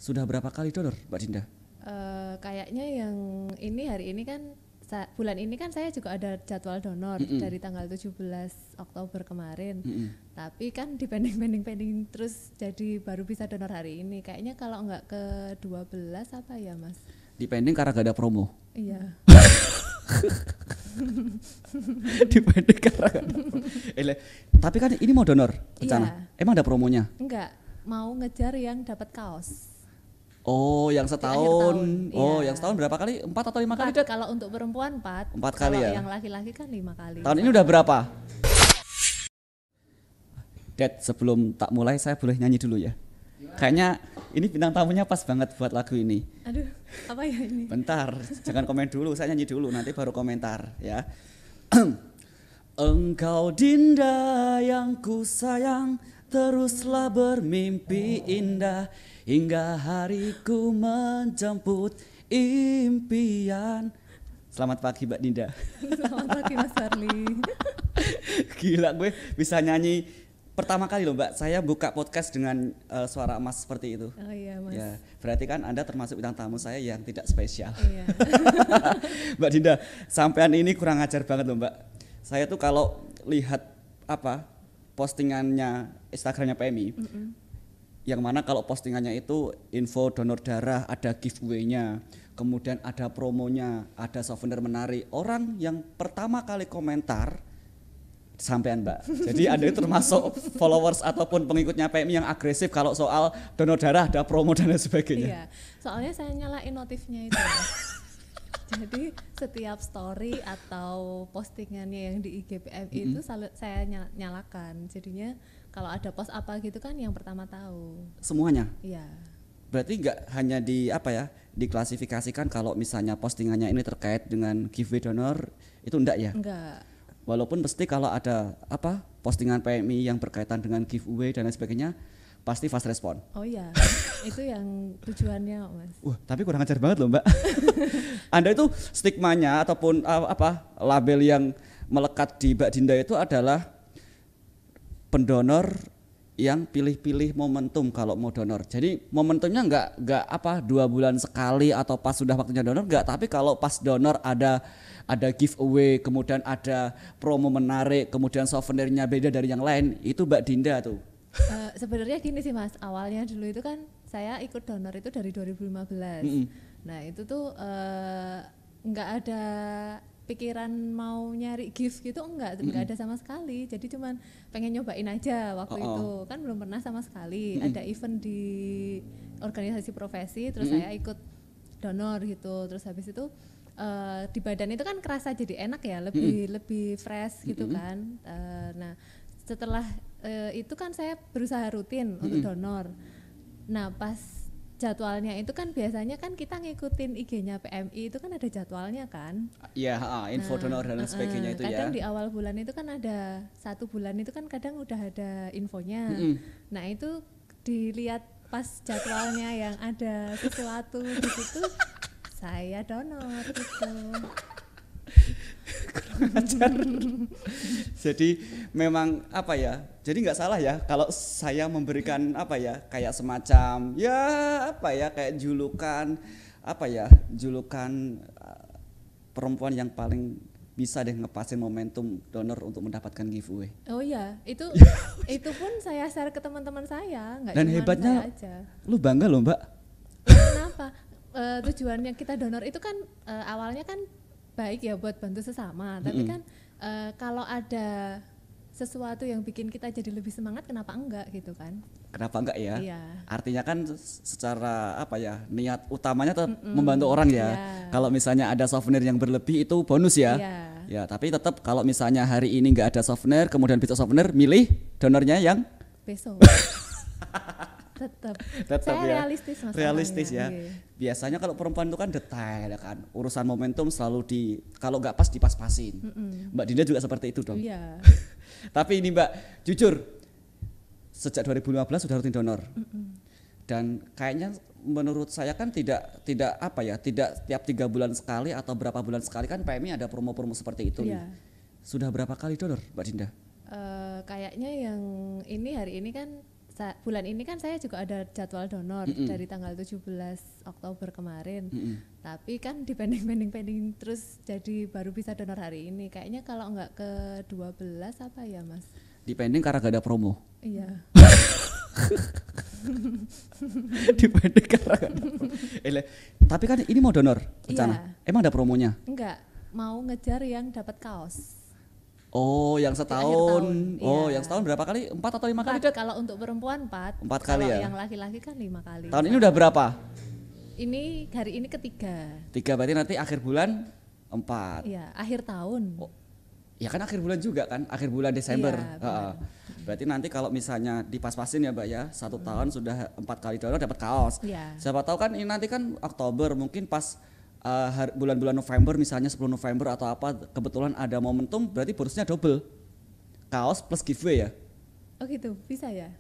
Sudah berapa kali donor, Mbak Dinda? Kayaknya yang ini hari ini kan bulan ini kan saya juga ada jadwal donor dari tanggal 17 Oktober kemarin. Tapi kan dipending terus jadi baru bisa donor hari ini. Kayaknya kalau nggak ke 12 apa ya, Mas? Dipending karena gak ada promo. Iya. Dipending karena gak ada promo. Tapi kan ini mau donor rencana. Iya. Emang ada promonya? Enggak, mau ngejar yang dapat kaos. Oh, yang setahun. Oh, iya. yang setahun berapa kali? 4 atau 5 kali, Det? Kalau untuk perempuan 4. 4 kali kalau ya. yang laki-laki kan 5 kali. Tahun ini udah berapa? Det, sebelum tak mulai saya boleh nyanyi dulu ya. Kayaknya ini bintang tamunya pas banget buat lagu ini. Aduh, apa ya ini? Bentar, jangan komen dulu, saya nyanyi dulu nanti baru komentar ya. Engkau Dinda yang ku sayang, teruslah bermimpi indah hingga hariku menjemput impian. Selamat pagi Mbak Dinda. Selamat pagi Mas Harli. Gila, gue bisa nyanyi pertama kali loh Mbak. Saya buka podcast dengan suara emas seperti itu. Oh iya Mas. Ya, berarti kan Anda termasuk bintang tamu saya yang tidak spesial. Iya. Mbak Dinda, sampean ini kurang ajar banget loh Mbak. Saya tuh kalau lihat postingannya Instagramnya PMI, yang mana kalau postingannya itu info donor darah, ada giveaway-nya, kemudian ada promonya, ada souvenir menarik. Orang yang pertama kali komentar sampean Mbak. Jadi Anda itu termasuk followers ataupun pengikutnya PMI yang agresif kalau soal donor darah, ada promo dan lain sebagainya. Iya, soalnya saya nyalain notifnya itu. Jadi setiap story atau postingannya yang di IG PMI itu saya nyalakan. Jadinya kalau ada post apa gitu kan yang pertama tahu. Semuanya? Iya. Berarti nggak hanya diklasifikasikan kalau misalnya postingannya ini terkait dengan giveaway donor, itu enggak ya? Enggak. Walaupun pasti kalau ada postingan PMI yang berkaitan dengan giveaway dan lain sebagainya, pasti fast respon. Oh iya, itu yang tujuannya Mas. Tapi kurang ajar banget loh Mbak. Anda itu stigmanya ataupun label yang melekat di Mbak Dinda itu adalah pendonor yang pilih-pilih momentum kalau mau donor. Jadi momentumnya enggak 2 bulan sekali atau pas sudah waktunya donor enggak, tapi kalau pas donor ada giveaway, kemudian ada promo menarik, kemudian souvenirnya beda dari yang lain, itu Mbak Dinda tuh. Sebenarnya gini sih Mas, awalnya dulu itu kan saya ikut donor itu dari 2015. Nah itu tuh nggak ada pikiran mau nyari gift gitu, nggak ada sama sekali. Jadi cuman pengen nyobain aja waktu itu, kan belum pernah sama sekali. Ada event di organisasi profesi, terus saya ikut donor gitu. Terus habis itu di badan itu kan kerasa jadi enak ya, lebih fresh gitu kan. Nah setelah itu kan saya berusaha rutin untuk donor. Nah pas jadwalnya itu kan biasanya kan kita ngikutin IG-nya PMI itu kan ada jadwalnya kan. Iya, info donor dan sebagainya itu kadang ya. Kadang di awal bulan itu kan ada 1 bulan itu kan kadang udah ada infonya. Nah itu dilihat pas jadwalnya yang ada sesuatu di situ saya donor gitu. Kurang ajar. Jadi memang jadi nggak salah ya kalau saya memberikan kayak semacam kayak julukan perempuan yang paling bisa deh ngepasin momentum donor untuk mendapatkan giveaway. Oh iya, itu pun saya share ke teman-teman saya, nggak dan cuma hebatnya saya aja. Lu bangga loh Mbak. Kenapa? Tujuannya kita donor itu kan awalnya kan baik ya buat bantu sesama, tapi kan kalau ada sesuatu yang bikin kita jadi lebih semangat, kenapa enggak gitu kan? Kenapa enggak ya? Iya. Artinya kan secara niat utamanya tetap membantu orang ya. Iya. Kalau misalnya ada souvenir yang berlebih itu bonus ya. Iya. Ya, tapi tetap kalau misalnya hari ini enggak ada souvenir, kemudian besok souvenir, milih donornya yang besok. Tetap saya ya. Realistis ya. Okay. Biasanya kalau perempuan itu kan detail ya kan. Urusan momentum selalu kalau nggak pas dipas-pasin. Mbak Dinda juga seperti itu dong. Iya. Tapi ini Mbak, jujur sejak 2015 sudah rutin donor. Dan kayaknya menurut saya kan tidak tiap 3 bulan sekali atau berapa bulan sekali kan PMI ada promo-promo seperti itu. Iya. Sudah berapa kali donor Mbak Dinda? Kayaknya yang ini hari ini kan bulan ini kan saya juga ada jadwal donor dari tanggal 17 Oktober kemarin. Tapi kan pending terus jadi baru bisa donor hari ini. Kayaknya kalau nggak ke 12 apa ya Mas? Dipending karena gak ada promo. Iya. Dipending karena gak ada promo. Tapi kan ini mau donor rencana. Iya. Emang ada promonya? Enggak, mau ngejar yang dapat kaos. Oh, yang setahun. Oh, iya. yang setahun berapa kali? 4 atau 5 kali, Det? Kalau untuk perempuan 4. 4 kali ya. Yang laki-laki kan 5 kali. Tahun ini udah berapa? Ini hari ini ketiga. 3 berarti nanti akhir bulan 4. Iya, akhir tahun. Oh, ya kan akhir bulan juga kan, akhir bulan Desember. Iya, berarti nanti kalau misalnya dipas-pasin ya Mbak ya, 1 tahun sudah 4 kali donor dapat kaos. Iya. Siapa tahu kan ini nanti kan Oktober, mungkin pas bulan-bulan November misalnya 10 November atau apa, kebetulan ada momentum, berarti bonusnya double. Kaos plus giveaway ya. Oh gitu, bisa ya?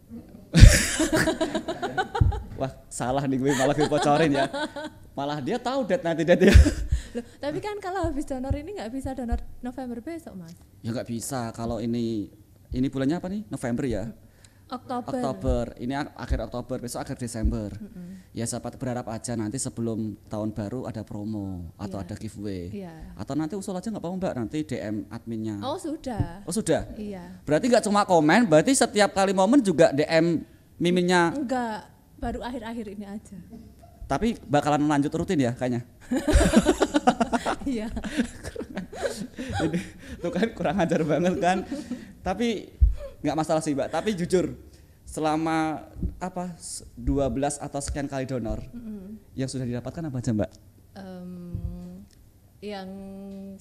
Wah, salah nih gue malah gue bocorin ya. Malah dia tahu nanti ya. Loh, tapi kan kalau habis donor ini nggak bisa donor November besok Mas. Ya nggak bisa kalau ini bulannya apa nih? November ya. Oktober. Ini akhir Oktober, besok akhir Desember. Ya sahabat berharap aja nanti sebelum tahun baru ada promo atau ada giveaway. Atau nanti usul aja nggak apa-apa Mbak, nanti DM adminnya. Oh sudah. Oh sudah. Iya. Berarti nggak cuma komen, berarti setiap kali momen juga DM miminnya. Enggak, baru akhir-akhir ini aja. Tapi bakalan lanjut rutin ya kayaknya. Iya. Tuh kan kurang ajar banget kan. Tapi nggak masalah sih Mbak, tapi jujur selama 12 atau sekian kali donor yang sudah didapatkan apa aja Mbak? Yang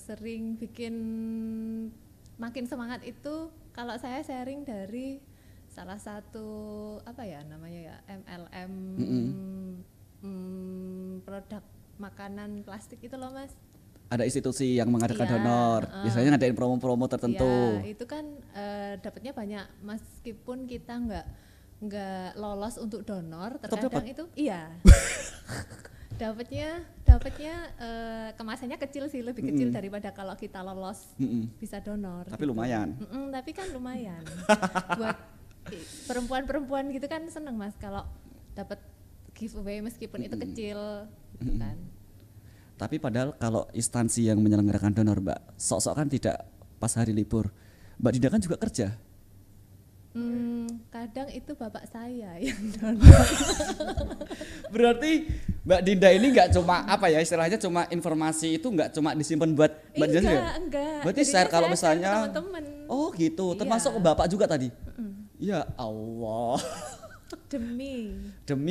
sering bikin makin semangat itu kalau saya sharing dari salah satu MLM produk makanan plastik itu loh Mas. Ada institusi yang mengadakan donor, biasanya ngadain promo-promo tertentu. Iya, itu kan dapatnya banyak meskipun kita nggak lolos untuk donor, terkadang itu iya. dapatnya kemasannya kecil sih, lebih kecil daripada kalau kita lolos bisa donor. Tapi gitu. lumayan. Tapi kan lumayan. Buat perempuan-perempuan gitu kan seneng Mas kalau dapat giveaway meskipun itu kecil, gitu kan. Tapi padahal kalau instansi yang menyelenggarakan donor Mbak, sok-sok kan tidak pas hari libur. Mbak Dinda kan juga kerja. Kadang itu bapak saya yang donor. Berarti Mbak Dinda ini nggak cuma istilahnya cuma informasi itu nggak cuma disimpan buat Mbak Dinda juga? Enggak. Berarti share kalau misalnya teman-teman. Oh gitu, termasuk ke bapak juga tadi? Ya Allah. Demi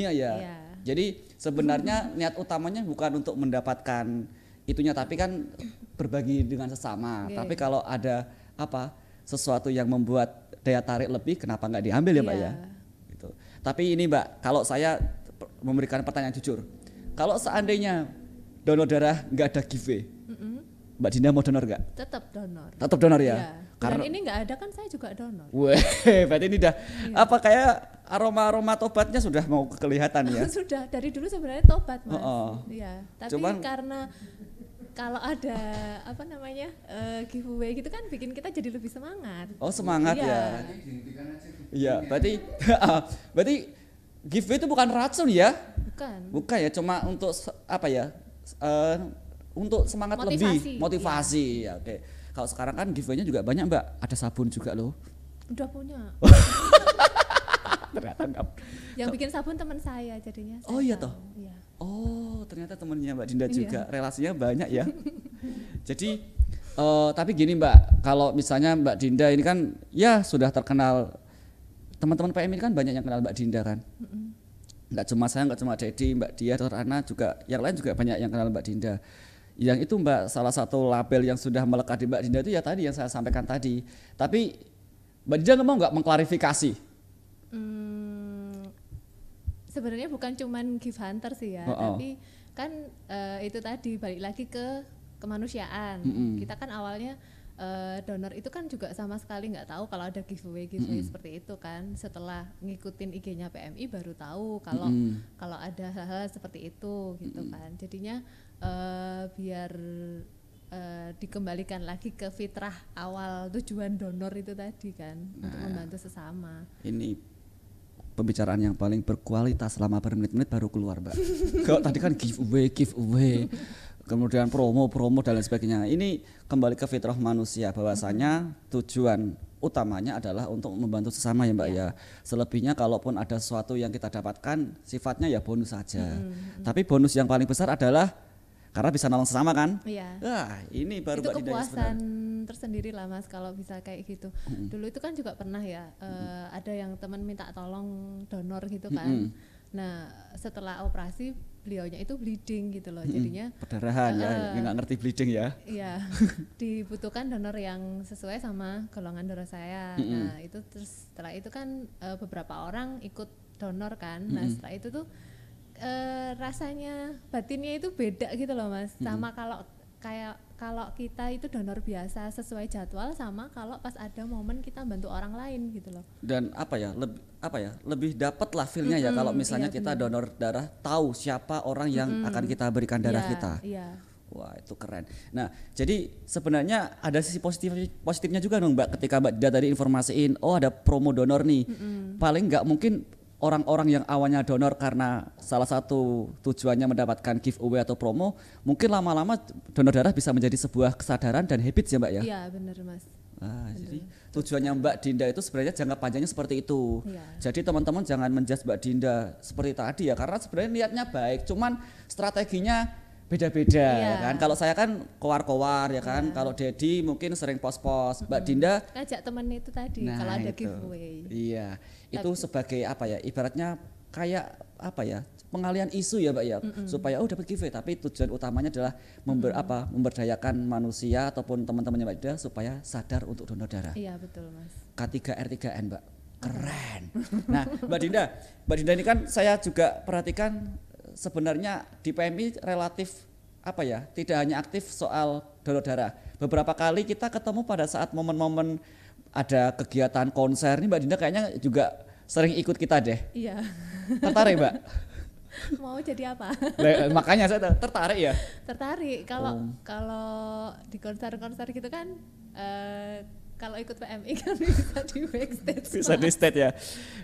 ya. Iya. Jadi sebenarnya niat utamanya bukan untuk mendapatkan itunya, tapi kan berbagi dengan sesama. Tapi kalau ada sesuatu yang membuat daya tarik lebih, kenapa nggak diambil ya Mbak ya? Gitu. Tapi ini Mbak, kalau saya memberikan pertanyaan jujur, kalau seandainya donor darah nggak ada giveaway, Mbak Dinda mau donor nggak? Tetap donor. Tetap donor ya? Iya. Karena ini nggak ada kan saya juga donor. Weh, berarti ini udah kayak aroma tobatnya sudah mau kelihatan ya? Sudah, dari dulu sebenarnya tobat Mas. Iya. Tapi karena kalau ada giveaway gitu kan bikin kita jadi lebih semangat. Oh semangat ya? Iya, berarti giveaway itu bukan racun ya? Bukan ya, cuma untuk untuk semangat motivasi. Ya, oke. Kalau sekarang kan giveaway-nya juga banyak Mbak, ada sabun juga loh. Udah punya. Ternyata enggak. Yang bikin sabun teman saya jadinya. Oh iya toh. Iya. Oh ternyata temennya Mbak Dinda juga, relasinya banyak ya. Jadi tapi gini Mbak, kalau misalnya Mbak Dinda ini kan ya sudah terkenal, teman-teman PM ini kan banyak yang kenal Mbak Dinda kan. Nggak cuma saya, nggak cuma Dedi, Mbak Dia, Dr. Ana juga, yang lain juga banyak yang kenal Mbak Dinda. Yang itu Mbak, salah satu label yang sudah melekat di Mbak Dinda itu ya tadi yang saya sampaikan tadi. Tapi Mbak Dinda mau nggak mengklarifikasi? Sebenarnya bukan cuman gift hunter sih ya, tapi kan itu tadi balik lagi ke kemanusiaan. Kita kan awalnya donor itu kan juga sama sekali nggak tahu kalau ada giveaway seperti itu kan. Setelah ngikutin IG-nya PMI baru tahu kalau ada hal-hal seperti itu gitu kan. Jadinya biar dikembalikan lagi ke fitrah awal tujuan donor itu tadi kan, untuk membantu sesama. Ini pembicaraan yang paling berkualitas selama bermenit-menit baru keluar, Mbak. Kalau tadi kan giveaway, kemudian promo dan lain sebagainya. Ini kembali ke fitrah manusia bahwasanya tujuan utamanya adalah untuk membantu sesama ya Mbak ya. Selebihnya kalaupun ada sesuatu yang kita dapatkan sifatnya ya bonus saja. Tapi bonus yang paling besar adalah karena bisa nolong sesama kan. Iya. Wah, ini baru itu Mbak Dinda kepuasan tersendiri lah Mas kalau bisa kayak gitu. Dulu itu kan juga pernah ya ada yang teman minta tolong donor gitu kan. Nah setelah operasi beliaunya itu bleeding gitu loh, jadinya perdarahan ya, nggak ngerti bleeding ya. Iya, dibutuhkan donor yang sesuai sama golongan darah saya. Nah itu terus setelah itu kan beberapa orang ikut donor kan. Nah setelah itu tuh rasanya batinnya itu beda gitu loh Mas, sama kalau kita itu donor biasa sesuai jadwal sama kalau pas ada momen kita bantu orang lain gitu loh. Dan lebih dapat lah feelnya ya kalau misalnya kita donor darah, tahu siapa orang yang akan kita berikan darah kita. Iya. Wah itu keren. Nah jadi sebenarnya ada sisi positifnya juga dong Mbak, ketika Mbak Dinda tadi informasiin oh ada promo donor nih. Paling nggak mungkin orang-orang yang awalnya donor karena salah satu tujuannya mendapatkan giveaway atau promo, mungkin lama-lama donor darah bisa menjadi sebuah kesadaran dan habit ya Mbak ya? Iya benar Mas. Jadi tujuannya Mbak Dinda itu sebenarnya jangka panjangnya seperti itu. Jadi teman-teman jangan menjudge Mbak Dinda seperti tadi ya, karena sebenarnya niatnya baik, cuman strateginya beda-beda ya kan. Kalau saya kan kowar-kowar ya kan, kalau Dedi mungkin sering pos-pos, Mbak Dinda ngajak temen itu tadi kalau ada giveaway. Iya, itu sebagai apa ya, ibaratnya kayak apa ya, pengalian isu ya Mbak ya, supaya dapat giveaway, tapi tujuan utamanya adalah memberdayakan manusia ataupun teman-temannya Mbak Dinda supaya sadar untuk donor darah. Iya betul Mas. K3R3N Mbak, keren. Nah Mbak Dinda ini kan saya juga perhatikan sebenarnya di PMI relatif apa ya, tidak hanya aktif soal donor darah. Beberapa kali kita ketemu pada saat momen-momen ada kegiatan konser, ini Mbak Dinda kayaknya juga sering ikut kita deh. Iya. Tertarik Mbak? Mau jadi apa? Makanya saya tertarik ya. Tertarik kalau di konser-konser gitu kan kalau ikut PMI kan bisa di backstage. Bisa di stage ya.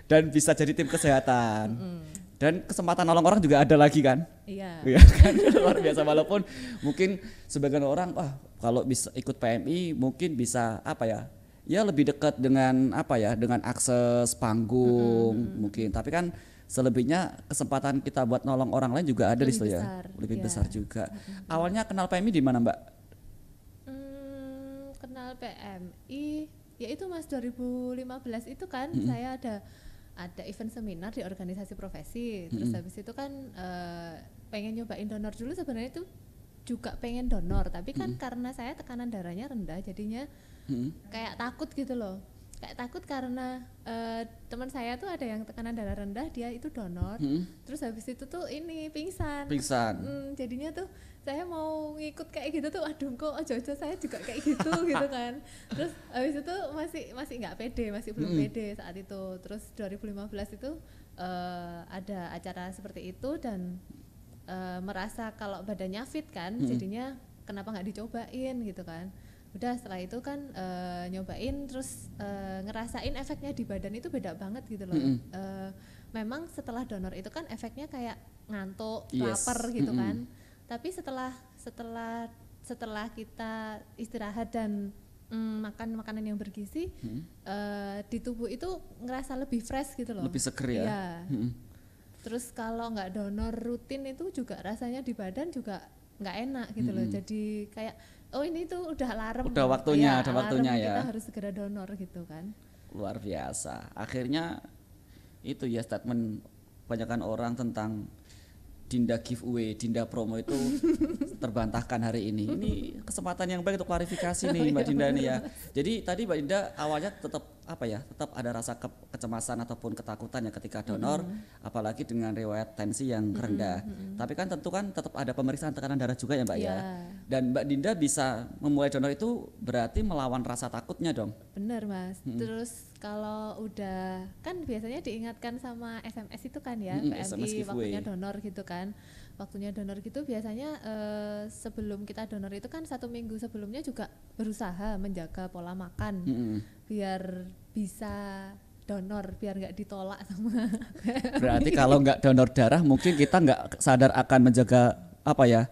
Dan bisa jadi tim kesehatan. Dan kesempatan nolong orang juga ada lagi kan? Iya. Iya kan, luar biasa. Walaupun mungkin sebagian orang kalau bisa ikut PMI mungkin bisa apa ya? Ya lebih dekat dengan apa ya? Dengan akses panggung mungkin. Tapi kan selebihnya kesempatan kita buat nolong orang lain juga ada di situ ya. Lebih besar juga. Awalnya kenal PMI di mana Mbak? Kenal PMI ya itu Mas 2015 itu kan saya ada event seminar di organisasi profesi, terus habis itu kan pengen nyobain donor dulu, sebenarnya itu juga pengen donor, tapi kan karena saya tekanan darahnya rendah jadinya kayak takut gitu loh, kayak takut karena teman saya tuh ada yang tekanan darah rendah, dia itu donor, terus habis itu tuh ini pingsan. Jadinya tuh saya mau ngikut kayak gitu tuh, aduh kok ojo-ojo saya juga kayak gitu gitu kan. Terus habis itu masih nggak pede, masih belum pede saat itu. Terus 2015 itu ada acara seperti itu dan merasa kalau badannya fit kan, jadinya kenapa nggak dicobain gitu kan. Udah setelah itu kan nyobain terus ngerasain efeknya di badan itu beda banget gitu loh. Memang setelah donor itu kan efeknya kayak ngantuk, lapar gitu kan. Tapi setelah kita istirahat dan makan makanan yang bergizi, di tubuh itu ngerasa lebih fresh gitu loh. Lebih seger ya. Iya. Terus kalau nggak donor rutin itu juga rasanya di badan juga nggak enak gitu loh. Jadi kayak ini tuh udah alarm. Udah waktunya, ya, ada waktunya ya. Kita harus segera donor gitu kan. Luar biasa. Akhirnya itu ya statement kebanyakan orang tentang Dinda giveaway, Dinda promo itu terbantahkan hari ini. Ini kesempatan yang baik untuk klarifikasi nih Mbak Dinda nih ya. Jadi tadi Mbak Dinda awalnya tetap tetap ada rasa kecemasan ataupun ketakutan ya ketika donor, apalagi dengan riwayat tensi yang rendah. Tapi kan tentu kan tetap ada pemeriksaan tekanan darah juga ya Mbak ya. Dan Mbak Dinda bisa memulai donor itu berarti melawan rasa takutnya dong. Bener Mas. Terus kalau udah kan biasanya diingatkan sama SMS itu kan ya, PMI waktunya donor gitu kan. Waktunya donor gitu biasanya sebelum kita donor itu kan 1 minggu sebelumnya juga berusaha menjaga pola makan biar bisa donor biar nggak ditolak sama. Berarti kalau nggak donor darah mungkin kita nggak sadar akan menjaga apa ya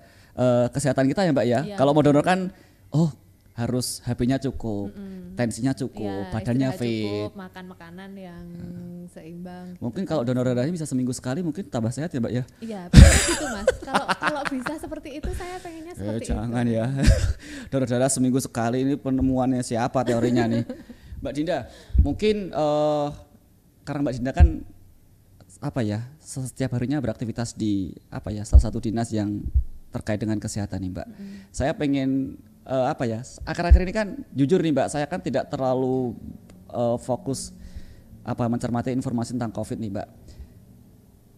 kesehatan kita ya Mbak ya. Iya, Kalau mau donor kan harus HP-nya cukup, tensinya cukup, Ya, badannya istirahat fit. cukup, makan makanan yang seimbang. Mungkin kalau donor darahnya bisa seminggu sekali mungkin tambah sehat ya Mbak ya. Iya, betul gitu Mas. Kalau bisa seperti itu saya pengennya seperti Jangan itu. ya. Donor darah seminggu sekali ini penemuannya siapa teorinya nih. Mbak Dinda, mungkin karena Mbak Dinda kan apa ya setiap harinya beraktivitas di apa ya salah satu dinas yang terkait dengan kesehatan nih Mbak. Saya pengen apa ya akhir-akhir ini kan jujur nih Mbak, saya kan tidak terlalu fokus apa mencermati informasi tentang COVID nih Mbak.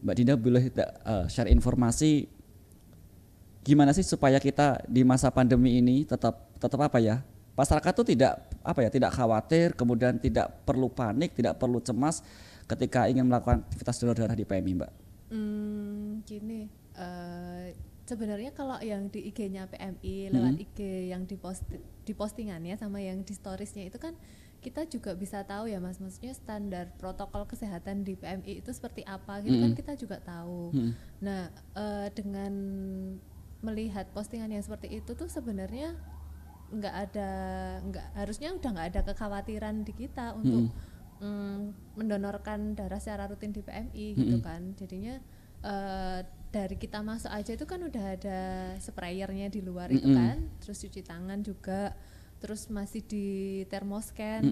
Mbak Dinda boleh share informasi gimana sih supaya kita di masa pandemi ini tetap apa ya masyarakat tuh tidak apa ya tidak khawatir, kemudian tidak perlu panik, tidak perlu cemas ketika ingin melakukan aktivitas donor darah di PMI Mbak. Gini, sebenarnya kalau yang di IG-nya PMI lewat IG yang di postingannya sama yang di storiesnya itu kan kita juga bisa tahu ya Mas, maksudnya standar protokol kesehatan di PMI itu seperti apa gitu kan kita juga tahu. Nah, dengan melihat postingan yang seperti itu tuh sebenarnya harusnya udah nggak ada kekhawatiran di kita untuk mendonorkan darah secara rutin di PMI gitu kan. Jadinya dari kita masuk aja itu kan udah ada sprayernya di luar itu kan, terus cuci tangan juga, terus masih di thermoscan,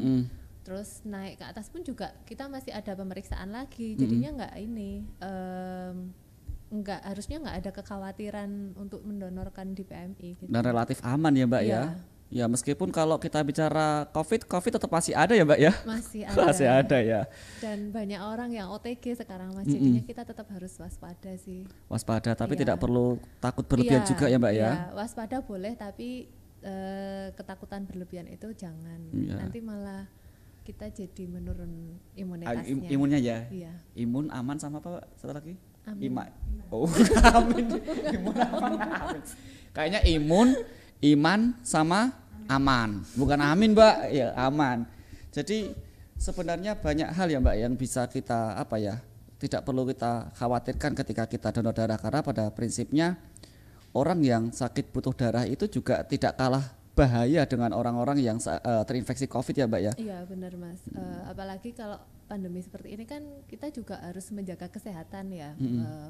terus naik ke atas pun juga kita masih ada pemeriksaan lagi. Jadinya harusnya nggak ada kekhawatiran untuk mendonorkan di PMI gitu. Dan relatif aman ya Mbak ya. Ya meskipun kalau kita bicara COVID tetap masih ada ya Mbak ya. Masih ada. Masih ada ya. Dan banyak orang yang OTG sekarang Mas, jadinya kita tetap harus waspada sih. Waspada tapi tidak perlu takut berlebihan juga ya Mbak ya. Waspada boleh tapi ketakutan berlebihan itu jangan. Nanti malah kita jadi menurun imunitasnya. Imunnya ya. Iya. Imun aman sama apa Pak? Satu lagi? Amin. Amin. Imun aman. Kayaknya iman sama aman, bukan amin Mbak, ya aman. Jadi sebenarnya banyak hal ya Mbak yang bisa kita apa ya tidak perlu kita khawatirkan ketika kita donor darah, karena pada prinsipnya orang yang sakit butuh darah itu juga tidak kalah bahaya dengan orang-orang yang terinfeksi COVID ya Mbak ya. Iya benar Mas, apalagi kalau pandemi seperti ini kan kita juga harus menjaga kesehatan ya.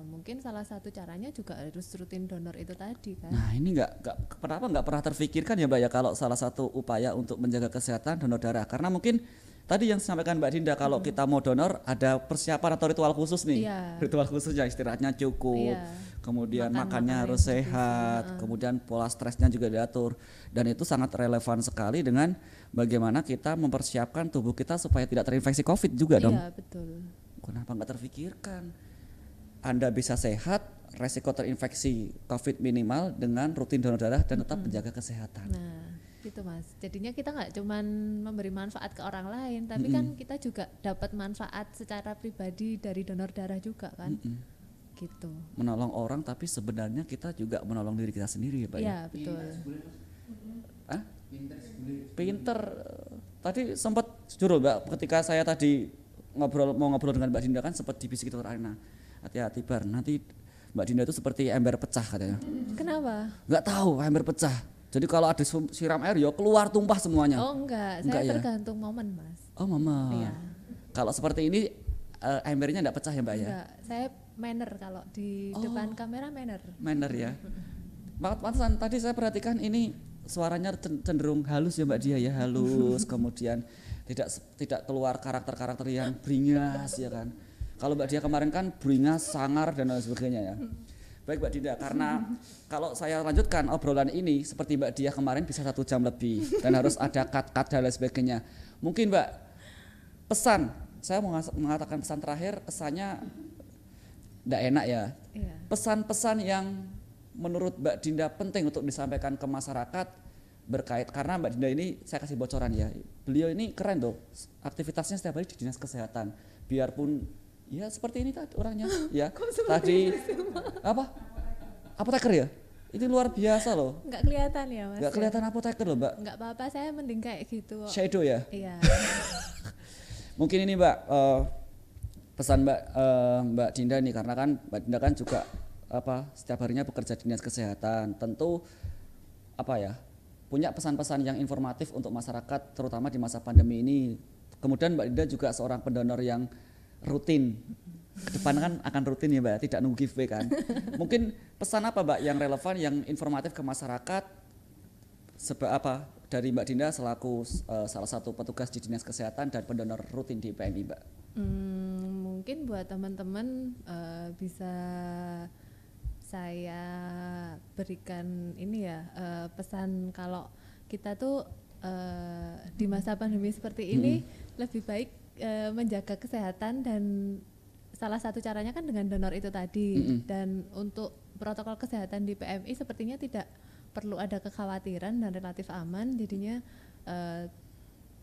Mungkin salah satu caranya juga harus rutin donor itu tadi kan. Nah ini nggak pernah terfikirkan ya Mbak ya kalau salah satu upaya untuk menjaga kesehatan donor darah, karena mungkin tadi yang disampaikan Mbak Dinda kalau kita mau donor ada persiapan atau ritual khusus nih. Ritual khusus ya, istirahatnya cukup, kemudian makannya harus sehat, kemudian pola stresnya juga diatur, dan itu sangat relevan sekali dengan bagaimana kita mempersiapkan tubuh kita supaya tidak terinfeksi COVID juga dong. Iya betul. Kenapa nggak terfikirkan? Anda bisa sehat, resiko terinfeksi COVID minimal dengan rutin donor darah dan tetap menjaga kesehatan. Nah gitu Mas, jadinya kita nggak cuman memberi manfaat ke orang lain, tapi kan kita juga dapat manfaat secara pribadi dari donor darah juga kan. Gitu. Menolong orang tapi sebenarnya kita juga menolong diri kita sendiri ya Pak ya? Iya betul. Pinter. Tadi sempat jujur Mbak, ketika saya tadi mau ngobrol dengan Mbak Dinda kan sempat dibisiki Dr. Arina, hati-hati Bar, nanti Mbak Dinda itu seperti ember pecah katanya. Kenapa? Nggak tahu, ember pecah. Jadi kalau ada siram air ya keluar tumpah semuanya. Oh enggak saya tergantung momen Mas. Oh mama. Iya. Kalau seperti ini embernya enggak pecah ya Mbak ya? Enggak, saya manner kalau di depan kamera manner. Manner ya. Pantesan tadi saya perhatikan ini suaranya cenderung halus ya Mbak Dia ya, halus. Kemudian tidak keluar karakter-karakter yang beringas ya kan. Kalau Mbak Dia kemarin kan beringas, sangar dan lain sebagainya ya. Baik Mbak Dinda, karena kalau saya lanjutkan obrolan ini seperti Mbak Dia kemarin bisa 1 jam lebih dan harus ada cut-cut dan lain sebagainya. Mungkin Mbak pesan, saya mau mengatakan pesan terakhir, kesannya tidak enak ya. Pesan-pesan yang menurut Mbak Dinda penting untuk disampaikan ke masyarakat berkait, karena Mbak Dinda ini saya kasih bocoran ya, beliau ini keren tuh, aktivitasnya setiap hari di dinas kesehatan, biarpun ya seperti ini tadi orangnya ya. Tadi apa? Apoteker ya? Ini luar biasa loh. Enggak kelihatan ya Mas. Enggak kelihatan apoteker loh Mbak. Enggak apa-apa, saya mending kayak gitu. Shadow ya? Iya. Mungkin ini Mbak pesan Mbak Dinda nih, karena kan Mbak Dinda kan juga setiap harinya bekerja di dinas kesehatan, tentu punya pesan-pesan yang informatif untuk masyarakat terutama di masa pandemi ini. Kemudian Mbak Dinda juga seorang pendonor yang rutin. Kedepan kan akan rutin ya Mbak, tidak nunggu giveaway kan. Mungkin pesan apa Mbak yang relevan, yang informatif ke masyarakat dari Mbak Dinda selaku salah satu petugas di dinas kesehatan dan pendonor rutin di PMI Mbak? Mungkin buat teman-teman bisa saya berikan ini ya, pesan kalau kita tuh di masa pandemi seperti ini lebih baik menjaga kesehatan, dan salah satu caranya kan dengan donor itu tadi. Dan untuk protokol kesehatan di PMI sepertinya tidak perlu ada kekhawatiran dan relatif aman, jadinya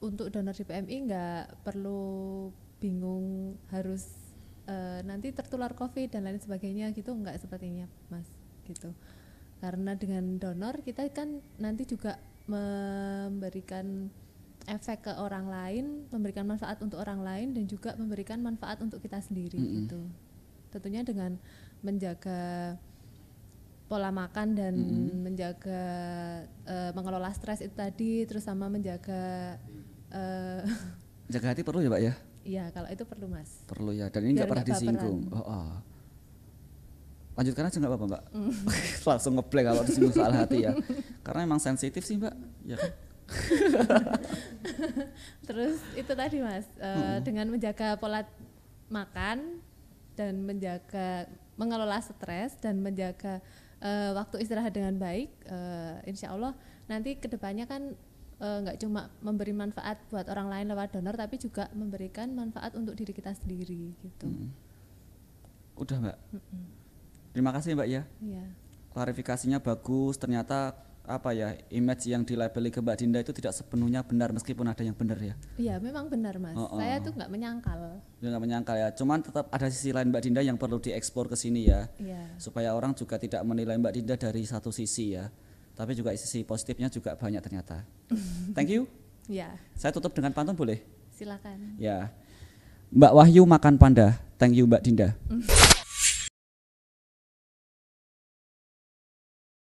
untuk donor di PMI nggak perlu bingung harus nanti tertular COVID dan lain sebagainya gitu, nggak sepertinya Mas gitu. Karena dengan donor kita kan nanti juga memberikan efek ke orang lain, memberikan manfaat untuk orang lain, dan juga memberikan manfaat untuk kita sendiri gitu. Tentunya dengan menjaga pola makan dan menjaga mengelola stres itu tadi, terus sama menjaga jaga hati perlu ya Mbak ya? Iya, kalau itu perlu Mas. Perlu ya, dan ini nggak pernah disinggung. Lanjutkan aja nggak apa-apa Mbak? Langsung ngeblank kalau disinggung soal hati ya, karena emang sensitif sih Mbak, ya kan? Terus itu tadi Mas, dengan menjaga pola makan dan mengelola stres dan menjaga waktu istirahat dengan baik, insya Allah nanti kedepannya kan nggak cuma memberi manfaat buat orang lain lewat donor, tapi juga memberikan manfaat untuk diri kita sendiri gitu. Udah Mbak. Terima kasih Mbak ya. Iya. Klarifikasinya bagus. Ternyata image yang dilabeli ke Mbak Dinda itu tidak sepenuhnya benar, meskipun ada yang benar ya. Iya, memang benar Mas. Saya tuh nggak menyangkal. Nggak menyangkal ya. Cuman tetap ada sisi lain Mbak Dinda yang perlu dieksplor ke sini ya. Iya. Supaya orang juga tidak menilai Mbak Dinda dari satu sisi ya. Tapi juga sisi positifnya juga banyak ternyata. Thank you. Ya. Saya tutup dengan pantun boleh? Silakan. Ya. Mbak Wahyu makan panda. Thank you Mbak Dinda.